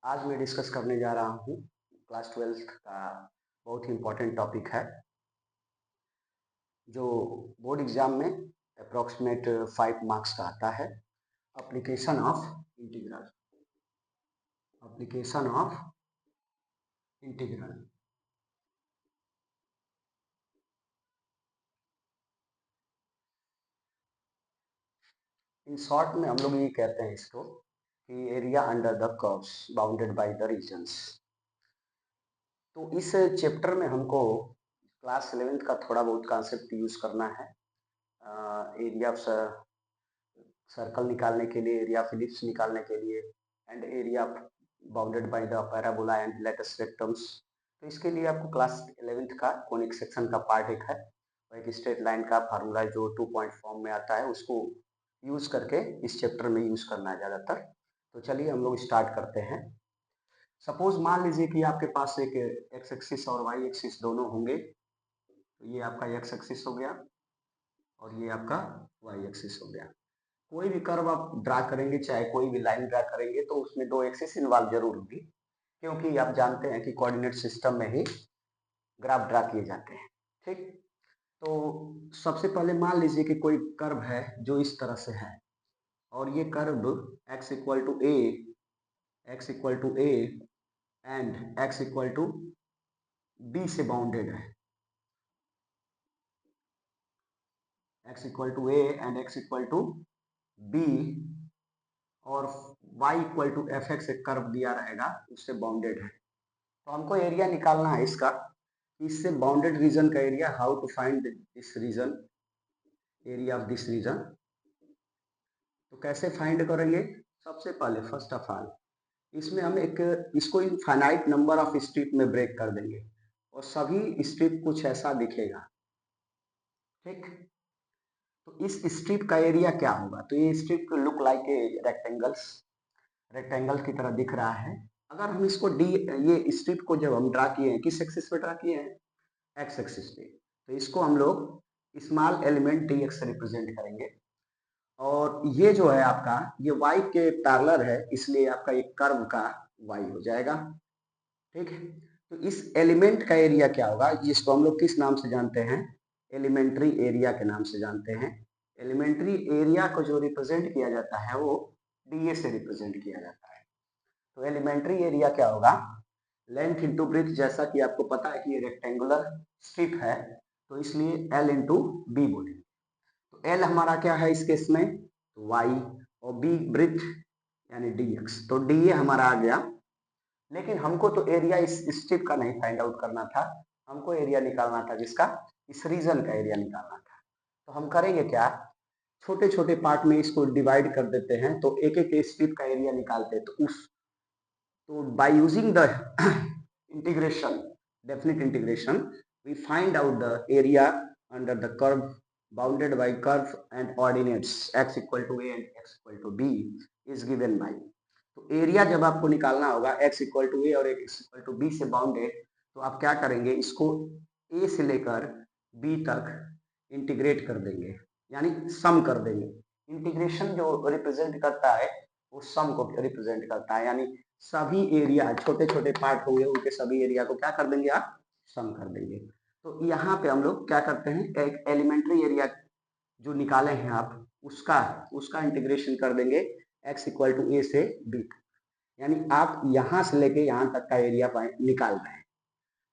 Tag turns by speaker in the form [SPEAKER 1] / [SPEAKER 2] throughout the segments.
[SPEAKER 1] आज मैं डिस्कस करने जा रहा हूँ क्लास 12th का बहुत ही इम्पोर्टेंट टॉपिक है जो बोर्ड एग्जाम में अप्रॉक्सीमेट 5 मार्क्स का आता है। Application of integral. Application of integral. In short में हम लोग ये कहते हैं इसको कि area under the curves bounded by the regions. तो इस चैप्टर में हमको क्लास 11th का थोड़ा बहुत कॉन्सेप्ट यूज करना है। एरिया ऑफ सर्कल निकालने के लिए, एरिया ऑफ इलिप्स निकालने के लिए, and area bounded by the parabola and latus rectums. तो इसके लिए आपको क्लास 11th का कोनिक सेक्शन का पार्ट एक है और एक स्ट्रेट लाइन का फार्मूला जो 2 पॉइंट फॉर्म में आता है उसको यूज करके इस चैप्टर में यूज करना है ज़्यादातर। तो चलिए हम लोग स्टार्ट करते हैं। सपोज मान लीजिए कि आपके पास एक एक्स एक्सिस और वाई एक्सिस दोनों होंगे। तो ये आपका एक्स एक्सिस हो गया और ये आपका वाई एक्सिस हो गया। कोई भी कर्व आप ड्रा करेंगे, चाहे कोई भी लाइन ड्रा करेंगे, तो उसमें दो एक्सिस इन्वॉल्व जरूर होगी, क्योंकि आप जानते हैं कि कोऑर्डिनेट सिस्टम में ही ग्राफ ड्रा किए जाते हैं। ठीक, तो सबसे पहले मान लीजिए कि कोई कर्व है जो इस तरह से है और ये curve x equal to a, x equal to a and x equal to b से बाउंडेड है। x equal to a and x equal to b और y equal to f x एक कर्व दिया रहेगा, उससे बाउंडेड है। तो हमको एरिया निकालना है इसका, इससे बाउंडेड रीजन का area. How to find this region, area of this region. तो कैसे फाइंड करेंगे? सबसे पहले फर्स्ट ऑफ ऑल इसमें हम एक इसको इनफाइनाइट नंबर ऑफ स्ट्रिप में ब्रेक कर देंगे और सभी स्ट्रिप कुछ ऐसा दिखेगा। ठीक, तो इस स्ट्रिप का एरिया क्या होगा? तो ये strip look like a rectangles, rectangle की तरह दिख रहा है। अगर हम इसको डी, ये स्ट्रिप को जब हम ड्रा किए हैं, किस एक्सिस पे ड्रा किए हैं? एक्स एक्सिस पे। तो इसको हम लोग स्मॉल एलिमेंट डी एक्स से रिप्रेजेंट करेंगे और ये जो है आपका, ये वाई के पैरेलल है, इसलिए आपका एक कर्व का वाई हो जाएगा। ठीक है, तो इस एलिमेंट का एरिया क्या होगा, जिसको हम लोग किस नाम से जानते हैं? एलिमेंट्री एरिया के नाम से जानते हैं। एलिमेंट्री एरिया को जो रिप्रेजेंट किया जाता है वो डी ए से रिप्रेजेंट किया जाता है। तो एलिमेंट्री एरिया क्या होगा? लेंथ इंटू ब्रेथ, जैसा कि आपको पता है कि ये रेक्टेंगुलर स्ट्रिप है तो इसलिए एल इंटू बी बोलेंगे। तो एल हमारा क्या है इस केस में? तो वाई, और बी ब्रेथ यानी डी एक्स। तो डी ए हमारा आ गया। लेकिन हमको तो एरिया इस स्ट्रिप का नहीं फाइंड आउट करना था, हमको एरिया निकालना था जिसका, इस रीजन का एरिया निकालना था। तो हम करेंगे क्या, छोटे छोटे पार्ट में इसको डिवाइड कर देते हैं, तो एक एक स्ट्रिप का एरिया निकालते हैं। तो by using the integration, definite integration, we find out the area under the curve bounded by curve and ordinates x equal to a and x equal to b is given by। तो area जब आपको निकालना होगा x equal to ए और x equal to b से bounded, तो आप क्या करेंगे, इसको a से लेकर b तक इंटीग्रेट कर देंगे, यानी सम कर देंगे। इंटीग्रेशन जो रिप्रेजेंट करता है वो सम को रिप्रेजेंट करता है, यानी सभी एरिया, छोटे छोटे पार्ट होंगे उनके सभी एरिया को क्या कर देंगे आप? सम कर देंगे। तो यहाँ पे हम लोग क्या करते हैं, एक एलिमेंट्री एरिया जो निकाले हैं आप, उसका उसका इंटीग्रेशन कर देंगे x इक्वल टू ए से b तक, यानी आप यहाँ से लेके यहाँ तक का एरिया निकाल रहे हैं।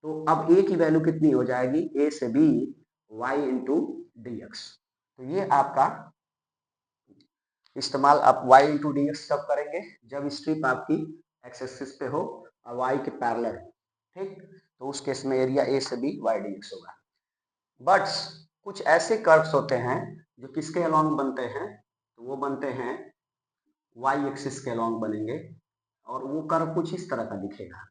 [SPEAKER 1] तो अब a की वैल्यू कितनी हो जाएगी? a से b y into D x. तो ये आपका इस्तेमाल आप y इंटू डी एक्स कब करेंगे? जब स्ट्रिप आपकी एक्स एक्सिस पे हो और y के पैरेलल है। ठीक, तो उस केस में एरिया a से b y डी एक्स होगा। बट कुछ ऐसे कर्व्स होते हैं जो किसके अलॉन्ग बनते हैं? तो वो बनते हैं y एक्सिस के अलॉन्ग बनेंगे और वो कर्व कुछ इस तरह का दिखेगा।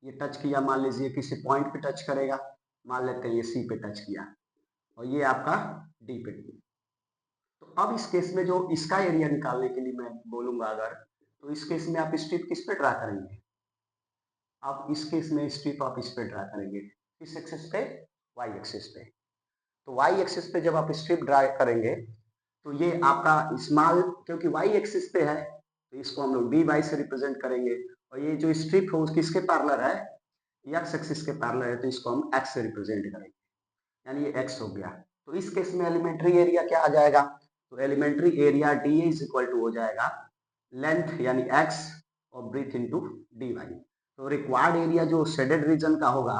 [SPEAKER 1] ये टच किया, मान लीजिए किसी पॉइंट पे टच करेगा, मान लेते हैं ये सी पे टच किया और ये आपका डी पे। तो अब इस केस में जो इसका एरिया निकालने के लिए मैं बोलूंगा अगर, तो इस केस में आप स्ट्रिप किस पे ड्रा करेंगे? आप इस केस में स्ट्रिप आप इस पे ड्रा करेंगे, किस एक्सिस पे? वाई एक्सिस पे। तो वाई एक्सिस पे जब आप स्ट्रिप ड्रा करेंगे तो ये आपका स्मॉल, क्योंकि वाई एक्सिस पे है तो इसको हम लोग डी वाई से रिप्रेजेंट करेंगे। और ये जो स्ट्रिप है वो किसके पैरेलल है, एक्स एक्सिस के पैरेलल है, तो इसको हम एक्स से रिप्रेजेंट करेंगे, यानी ये एक्स हो गया। तो इस केस में एलिमेंट्री एरिया क्या आ जाएगा, तो elementary area d is equal to हो जाएगा लेंथ यानी एक्स और ब्रीथ इनटू डी वाई। तो रिक्वायर्ड एरिया जो शेडेड रीजन का होगा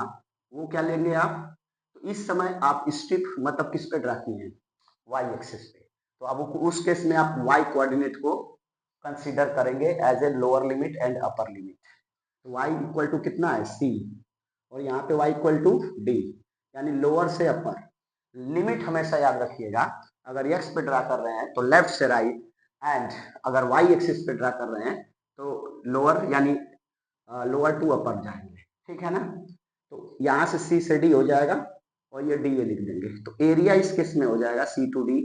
[SPEAKER 1] वो क्या लेंगे आप, तो इस समय आप स्ट्रिप मतलब किस पे ड्रा किए हैं, वाई एक्सिस पे, तो अब उस केस में आप वाई कोऑर्डिनेट को कंसीडर करेंगे as a lower limit and upper limit. तो वाई इक्वल टू कितना है सी, और यहाँ पे वाई इक्वल टू डी, यानी लोअर से अपर। लिमिट हमेशा याद रखिएगा, अगर एक्स पे ड्रा कर रहे हैं तो लेफ्ट से राइट, एंड अगर वाई एक्सिस पे ड्रा कर रहे हैं तो लोअर यानी लोअर टू अपर जाएंगे, ठीक है ना। तो यहाँ से सी से डी हो जाएगा और ये डी ए लिख देंगे, तो एरिया इस केस में हो जाएगा C to D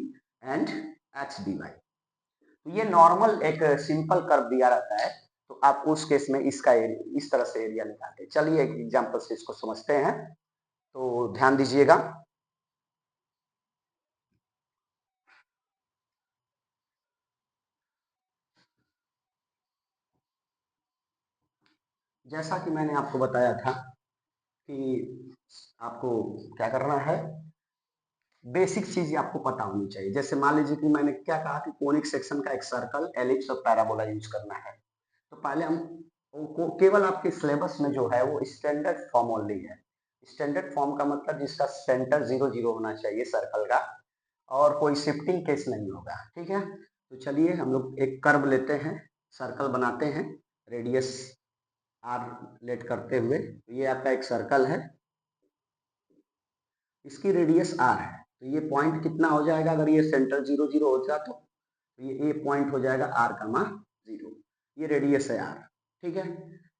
[SPEAKER 1] and X D Y. तो ये नॉर्मल एक सिंपल कर्व दिया रहता है, तो आप उस केस में इसका एरिया इस तरह से एरिया निकालते हैं। चलिए एक एग्जांपल से इसको समझते हैं, तो ध्यान दीजिएगा। जैसा कि मैंने आपको बताया था कि आपको क्या करना है, बेसिक चीज आपको पता होनी चाहिए। जैसे मान लीजिए कि मैंने क्या कहा कि कोनिक सेक्शन का एक सर्कल, एलिप्स और पैराबोला यूज करना है, तो पहले हम को केवल आपके सिलेबस में जो है वो स्टैंडर्ड फॉर्म ओनली है। स्टैंडर्ड फॉर्म का मतलब जिसका सेंटर 0 0 होना चाहिए सर्कल का, और कोई शिफ्टिंग केस नहीं होगा, ठीक है। तो चलिए हम लोग एक कर्व लेते हैं, सर्कल बनाते हैं, रेडियस आर लेट करते हुए। तो ये आपका एक सर्कल है, इसकी रेडियस आर है, तो ये पॉइंट कितना हो जाएगा, अगर ये सेंटर 0 0 हो जाए तो ये ए पॉइंट हो जाएगा आर कामा 0, ये रेडियस है आर, ठीक है।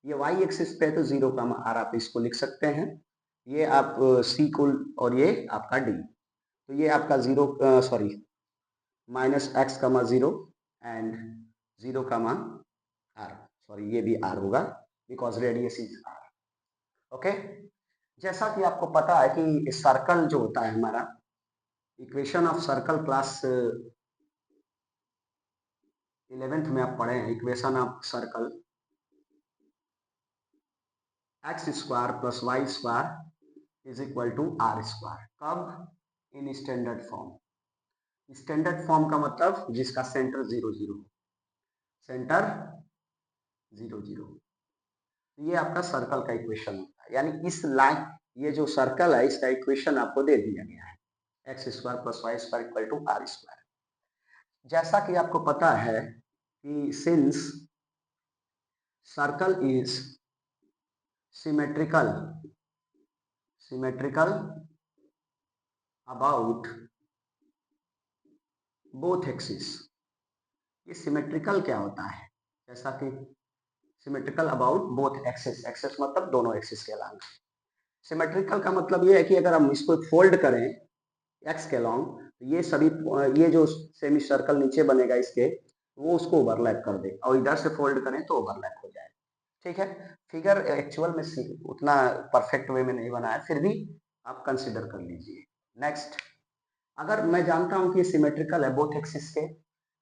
[SPEAKER 1] ये वाई एक्सिस पे है तो 0 कामा आर आप इसको लिख सकते हैं, ये आप सी कुल, और ये आपका डी, तो ये आपका 0 sorry minus x comma 0 and 0 comma r, sorry ये भी आर होगा because radius is r, okay. जैसा कि आपको पता है कि सर्कल जो होता है हमारा, equation of circle class 11th में आप पढ़े हैं, equation of circle X square plus Y square is equal to are square. कब, in standard form. Standard form का मतलब जिसका सेंटर 0 0, सेंटर 0 0, ये आपका सर्कल का इक्वेशन होता है, यानी इस लाइन, ये जो सर्कल है इसका इक्वेशन आपको दे दिया गया है, x square plus Y square equal to are square. जैसा कि आपको पता है कि since circle is symmetrical symmetrical about both axis. ये सिमेट्रिकल क्या होता है, जैसा कि symmetrical about both axis, axis मतलब दोनों एक्सिस के अलावा। सिमेट्रिकल का मतलब ये है कि अगर हम इसको फोल्ड करें एक्स के लॉन्ग, तो ये सभी ये जो सेमी सर्कल नीचे बनेगा इसके, वो उसको ओवरलैप कर दे, और इधर से फोल्ड करें तो ओवरलैप हो जाए, ठीक है। फिगर एक्चुअल में उतना परफेक्ट वे में नहीं बना है, फिर भी आप कंसिडर कर लीजिए। नेक्स्ट, अगर मैं जानता हूं कि ये सिमेट्रिकल है बोथ एक्सिस के,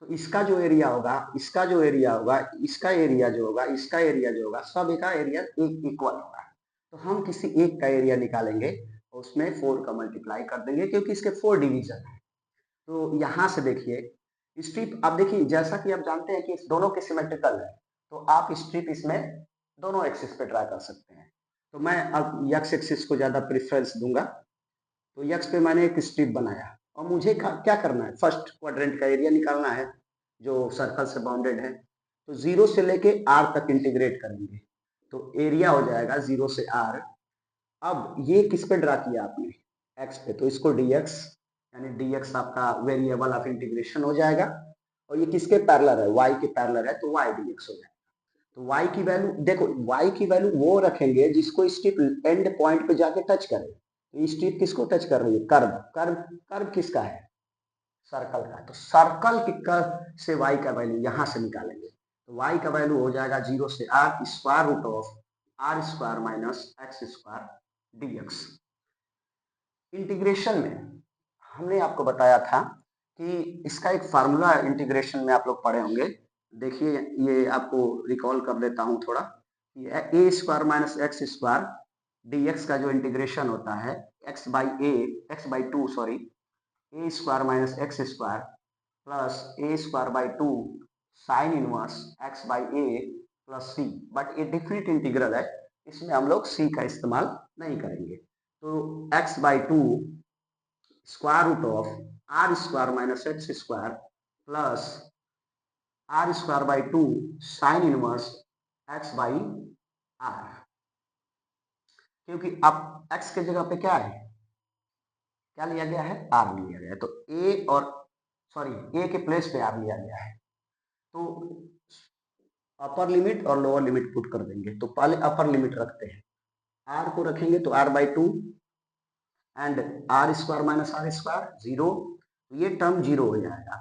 [SPEAKER 1] तो इसका जो एरिया होगा, इसका जो एरिया होगा, इसका एरिया जो होगा, इसका एरिया जो होगा, सब का एरिया एक इक्वल होगा। तो हम किसी एक का एरिया निकालेंगे और उसमें 4 का मल्टीप्लाई कर देंगे, क्योंकि इसके 4 डिवीजन है। तो यहाँ से देखिए स्ट्रिप, आप देखिए जैसा कि आप जानते हैं कि इस दोनों के सिमेट्रिकल है, तो आप स्ट्रिप इसमें दोनों एक्सिस पे ड्रा कर सकते हैं। तो मैं अब एक्स एक्सिस को ज्यादा प्रेफरेंस दूंगा, तो यक्स पे मैंने एक स्ट्रिप बनाया, और मुझे क्या करना है, फर्स्ट क्वाड्रेंट का एरिया निकालना है जो सर्कल से बाउंडेड है। तो 0 से लेके आर तक इंटीग्रेट करेंगे, तो एरिया हो जाएगा 0 से आर। अब ये किस पे ड्रा किया आपने, एक्स पे, तो इसको dx, यानी dx आपका वेरिएबल ऑफ इंटीग्रेशन हो जाएगा, और ये किसके पैरेलल है, y के पैरेलल है, तो y dx हो जाएगा। तो y की वैल्यू देखो, y की वैल्यू वो रखेंगे जिसको स्ट्रिप एंड पॉइंट पे जाके टच करे। तो स्ट्रिप किसको टच कर रही है, कर्व, कर्व, कर्व किसका है, सर्कल का। तो सर्कल के कर्व से y का वैल्यू यहां से निकालेंगे, तो y का वैल्यू हो जाएगा 0 से r square root of r square minus x square dx। Integration में हमने आपको बताया था कि इसका एक फार्मूला इंटीग्रेशन में आप लोग पढ़े होंगे, देखिए ये आपको रिकॉल कर देता हूँ थोड़ा, A square minus x square D X का जो इंटीग्रेशन होता है X by two sorry A square minus x square plus A square by two sine inverse x by A plus C, but ये different integral है, इसमें हम लोग सी का इस्तेमाल नहीं करेंगे। तो x by two square root of r square minus x square plus r square by two sine inverse x by r, क्योंकि अब एक्स के जगह पे क्या है, क्या लिया गया है, आर लिया गया है, तो ए और सॉरी ए के प्लेस पे आर लिया गया है, तो अपर लिमिट और लोअर लिमिट पुट कर देंगे। तो पहले अपर लिमिट रखते हैं, आर को रखेंगे तो r by two and r square minus r square zero, तो ये टर्म जीरो हो जाएगा,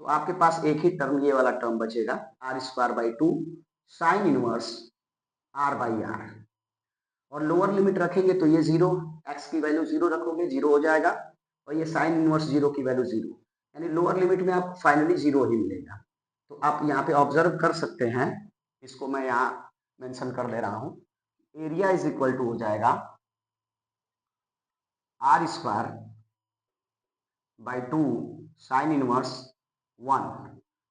[SPEAKER 1] तो आपके पास एक ही टर्म ये वाला टर्म बचेगा r square by two sine inverse r by r, और लोअर लिमिट रखेंगे तो ये जीरो, एक्स की वैल्यू जीरो रखोगे जीरो हो जाएगा, और ये साइन इनवर्स जीरो की वैल्यू जीरो, यानी लोअर लिमिट में आपको फाइनली जीरो ही मिलेगा। तो आप यहाँ पे ऑब्जर्व कर सकते हैं, इसको मैं यहाँ मेंशन कर दे रहा हूँ, एरिया इज इक्वल टू हो जाएगा r square by two sine inverse one,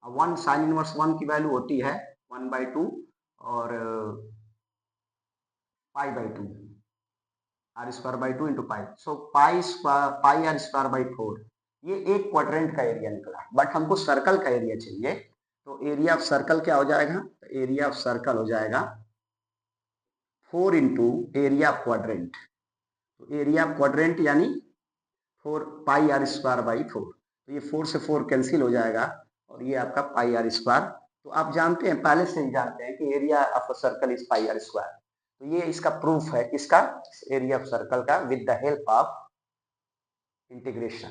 [SPEAKER 1] one sine inverse one की वैल्यू होती है वन बाई टू और pi by two, are square by two into pi, so pi r square by four, ये एक quadrant का area निकला, but हमको circle का एरिया चाहिए, तो एरिया ऑफ सर्कल क्या हो जाएगा, तो एरिया ऑफ सर्कल हो जाएगा 4 इंटू एरिया ऑफ क्वाड्रेंट, तो एरिया ऑफ क्वाड्रेंट यानी 4 पाई आर स्क्वायर बाई फोर, तो ये 4 से 4 कैंसिल हो जाएगा और ये आपका पाई आर स्क्वायर, तो आप जानते हैं पहले से ही जानते हैं कि area of a circle is pi r square, तो ये इसका प्रूफ है, इसका एरिया ऑफ सर्कल का with the help of integration.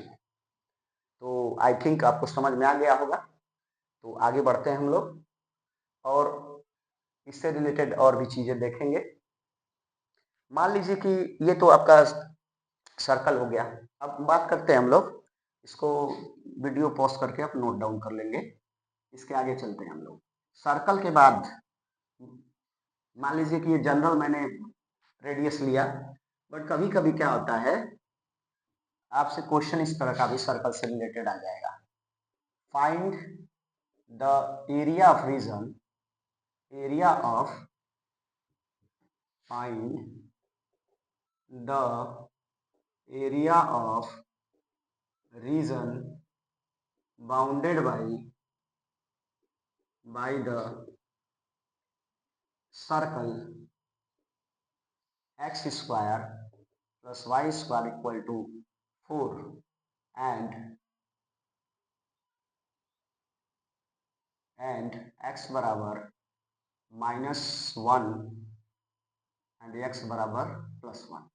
[SPEAKER 1] तो आई थिंक आपको समझ में आ गया होगा, तो आगे बढ़ते हैं हम लोग और इससे रिलेटेड और भी चीजें देखेंगे। मान लीजिए कि ये तो आपका सर्कल हो गया, अब बात करते हैं हम लोग, इसको वीडियो पॉज करके आप नोट डाउन कर लेंगे, इसके आगे चलते हैं हम लोग। सर्कल के बाद मान लीजिए कि ये जनरल मैंने रेडियस लिया, बट कभी कभी क्या होता है आपसे क्वेश्चन इस तरह का भी सर्कल से रिलेटेड आ जाएगा, find the area of region, area of find the area of region bounded by the circle x square plus y square equal to 4 and x बराबर -1 एंड x बराबर +1।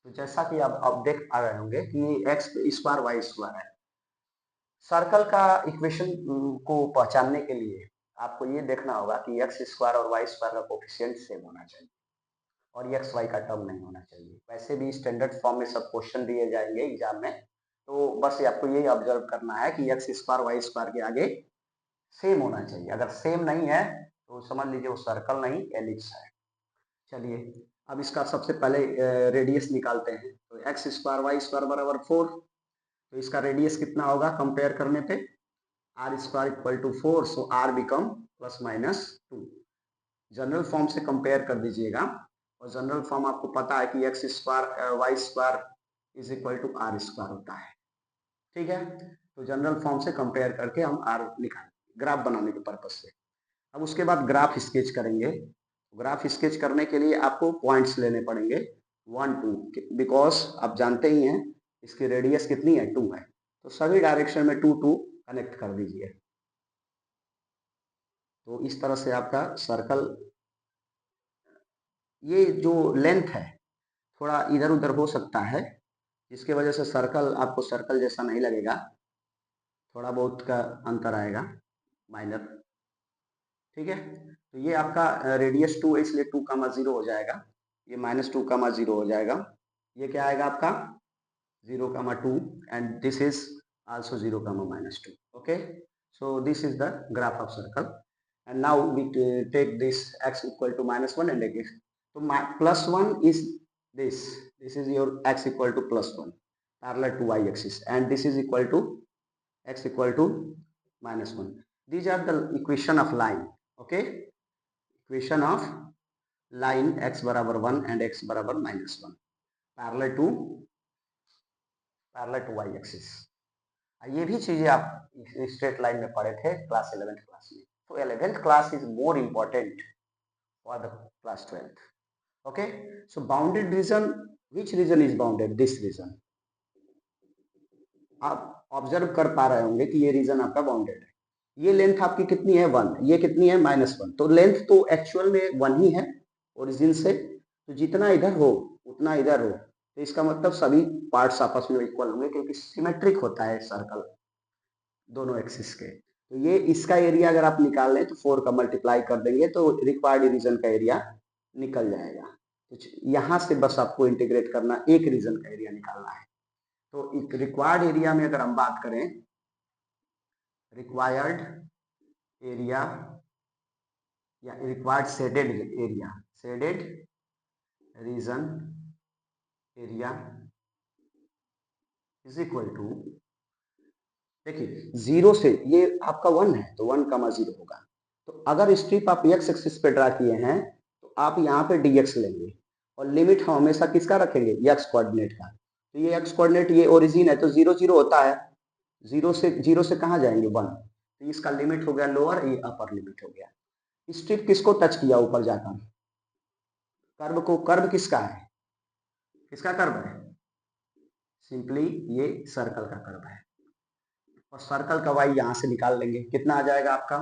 [SPEAKER 1] तो जैसा कि आप देख पा रहे होंगे कि x स्क्वायर y स्क्वायर है, सर्कल का इक्वेशन को पहचानने के लिए आपको ये देखना होगा कि एक्स स्क्वायर और वाई स्क्वायर का कोफिशिएंट सेम होना चाहिए और एक्स वाई का टर्म नहीं होना चाहिए। वैसे भी स्टैंडर्ड फॉर्म में सब क्वेश्चन दिए जाएंगे एग्जाम में, तो बस आपको यही ऑब्जर्व करना है कि एक्स स्क्वायर वाई स्क्वायर के आगे सेम होना चाहिए, अगर सेम नहीं है तो समझ लीजिए वो सर्कल नहीं एलिप्स है। चलिए अब इसका सबसे पहले रेडियस निकालते हैं, तो एक्स स्क्वायर वाई स्क्वायर बराबर 4, तो इसका रेडियस कितना होगा कंपेयर करने पे, R square equal to 4, so R become +-2, general form से कंपेयर कर दीजिएगा, और जनरल फॉर्म आपको पता है कि X square Y square is equal to are square होता है, ठीक है, तो जनरल फॉर्म से कंपेयर करके हम आर निकालेंगे ग्राफ बनाने के पर्पज से। अब उसके बाद ग्राफ स्केच करेंगे, ग्राफ स्केच करने के लिए आपको पॉइंट्स लेने पड़ेंगे 1 2, बिकॉज आप जानते ही हैं इसकी रेडियस कितनी है 2 है, तो सभी डायरेक्शन में 2 2 कनेक्ट कर दीजिए। तो इस तरह से आपका सर्कल, ये जो लेंथ है थोड़ा इधर उधर हो सकता है, जिसके वजह से सर्कल आपको सर्कल जैसा नहीं लगेगा, थोड़ा बहुत का अंतर आएगा माइनर, ठीक है। तो ये आपका रेडियस 2 है इसलिए 2,0 हो जाएगा, ये -2,0 हो जाएगा, ये क्या आएगा आपका 0,2 and this is also 0,-2, okay. So this is the graph of circle. And now we take this x equal to -1 and x. So +1 is this. This is your x equal to +1 parallel to y axis, and this is equal to x equal to -1. These are the equation of line. Okay, equation of line x बराबर 1 and x बराबर -1 parallel to y axis. ये भी चीजें आप straight line में पढ़े थे class 11th class में. तो 11th class is more important for the class 12th. Okay, so bounded region, which region is bounded? This region. आप ऑब्जर्व कर पा रहे होंगे कि ये रीजन आपका बाउंडेड है. ये लेंथ आपकी कितनी है 1, ये कितनी है -1. तो लेंथ तो एक्चुअल में 1 ही है ओरिजिन से. तो जितना इधर हो उतना इधर हो, तो इसका मतलब सभी पार्ट्स आपस में इक्वल होंगे, क्योंकि सिमेट्रिक होता है सर्कल दोनों एक्सिस के. तो ये इसका एरिया अगर आप निकाल लें तो 4 का मल्टीप्लाई कर देंगे तो रिक्वायर्ड रीजन का एरिया निकल जाएगा. तो यहाँ से बस आपको इंटीग्रेट करना, एक रीजन का एरिया निकालना है. तो एक रिक्वायर्ड एरिया में अगर हम बात करें, रिक्वायर्ड एरिया या required shaded area, shaded region area is equal to, देखिए 0 से, ये आपका 1 है तो 1,0 होगा. तो अगर स्ट्रिप आप x एक्सिस पे ड्रा किए हैं तो आप यहाँ पे dx लेंगे और लिमिट हम हमेशा किसका रखेंगे, x कोऑर्डिनेट का. तो ये x कोऑर्डिनेट, ये ओरिजिन है तो 0 0 होता है. 0 से कहाँ जाएंगे 1. तो इसका लिमिट हो गया लोअर, ये अपर लिमिट हो गया. स्ट्रिप किसको टच किया ऊपर जाकर, कर्व को. कर्व किसका है, किसका कर्व है, सिंपली ये सर्कल का कर्व है. और सर्कल का y यहाँ से निकाल लेंगे, कितना आ जाएगा आपका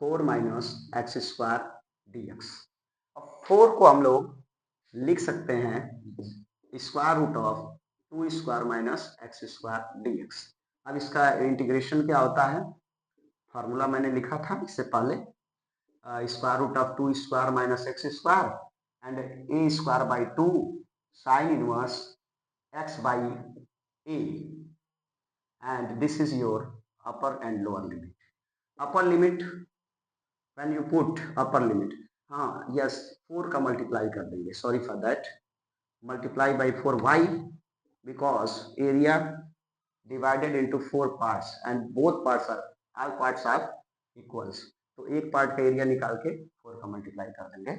[SPEAKER 1] 4 - x² dx. अब 4 को हम लोग लिख सकते हैं square root of 2² - x² dx. अब इसका इंटीग्रेशन क्या होता है, फार्मूला मैंने लिखा था इससे पहले, square root of 2² - x² and a²/2 sin inverse x/a. and this is your upper and lower limit. Upper limit, when you put upper limit, हाँ yes 4 का मल्टीप्लाई कर देंगे, sorry for that, multiply by 4. why? because area divided into 4 parts and both parts are, all parts are equals. तो एक part का area निकाल के 4 का मल्टीप्लाई कर देंगे.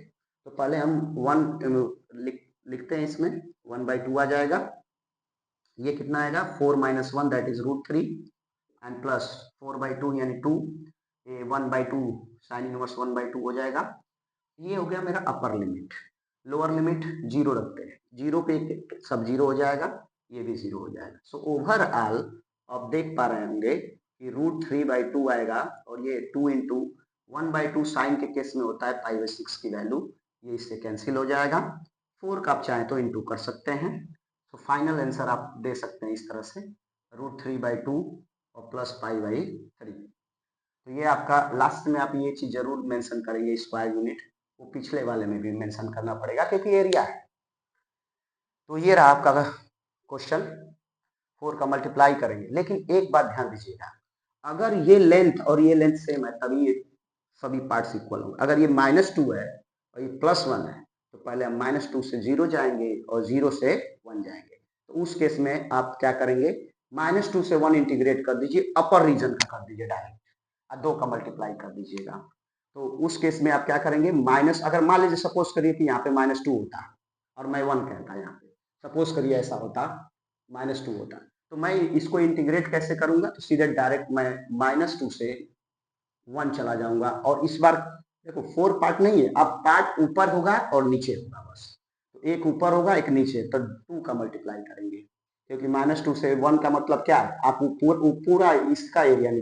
[SPEAKER 1] तो पहले हम 1 लिखते हैं, इसमें 1/2 आ जाएगा. ये कितना आएगा 4 - 1 दैट इज √3 एंड प्लस 4/2 यानी 2, ये 1/2 साइन इनवर्स 1/2 हो जाएगा. ये हो गया मेरा अपर लिमिट. लोअर लिमिट 0 रखते हैं, 0 पे सब 0 हो जाएगा, ये भी 0 हो जाएगा. सो ओवरऑल आप देख पा रहे होंगे कि √3/2 आएगा और ये 2 × 1/2 साइन के केस में होता है π/6 की वैल्यू, ये इससे कैंसिल हो जाएगा. 4 का आप चाहें तो इंटू कर सकते हैं. तो फाइनल आंसर आप दे सकते हैं इस तरह से √3/2 और प्लस π/3. तो ये आपका लास्ट में आप ये चीज जरूर मेंशन करेंगे, स्क्वायर यूनिट, वो पिछले वाले में भी मेंशन करना पड़ेगा क्योंकि एरिया है. तो ये रहा आपका क्वेश्चन. 4 का मल्टीप्लाई करेंगे, लेकिन एक बात ध्यान दीजिएगा, अगर ये लेंथ और ये लेंथ सेम है तभी ये सभी पार्ट्स इक्वल होंगे. अगर ये -2 है और ये +1 है तो पहले हम -2 से 0 जाएंगे और 0 से 1 जाएंगे. तो उस केस में आप क्या करेंगे, -2 से 1 इंटीग्रेट कर दीजिए, अपर रीजन का कर दीजिए डायरेक्ट, और 2 का मल्टीप्लाई कर दीजिएगा. तो उस केस में आप क्या करेंगे, माइनस, अगर मान लीजिए सपोज करिए कि यहाँ पे -2 होता और मैं 1 कहता, यहाँ पे सपोज करिए ऐसा होता, -2 होता, तो मैं इसको इंटीग्रेट कैसे करूंगा, तो सीधे डायरेक्ट मैं -2 से 1 चला जाऊंगा. और इस बार देखो 4 पार्ट नहीं है, अब पार्ट ऊपर होगा और नीचे होगा बस. तो एक ऊपर होगा एक नीचे, तो 2 का मल्टीप्लाई करेंगे, क्योंकि -2 से 1 का मतलब क्या है, आप पूरा इसका एरिया